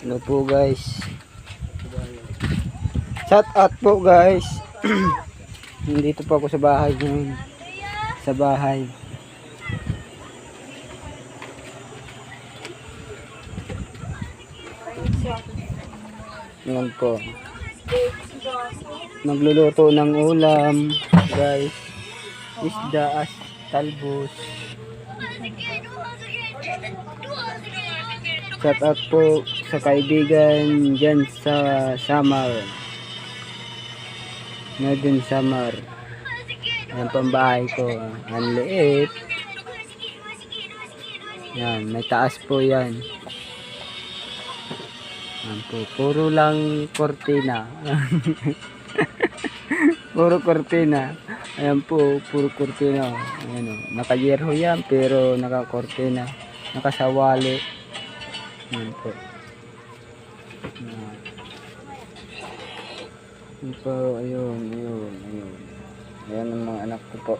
Hello po guys. Shout out po guys. Nandito po ako sa bahay ngayon. Sa bahay. Ngayon po. Nagluluto ng ulam guys. Isda, talbos. Shout out po sa kaibigan dyan sa Samar. Northern Samar. Ayan po ang bahay ko. Ang liit. Yan, may taas po yan. Yan po, puro lang kortina. Puro kortina. Ayan po, puro kortina. Ayan o, naka-yerho yan pero naka-kortina. Nakasawali. Ayan po. Ayan po, ayun. Ayan ang mga anak ko po.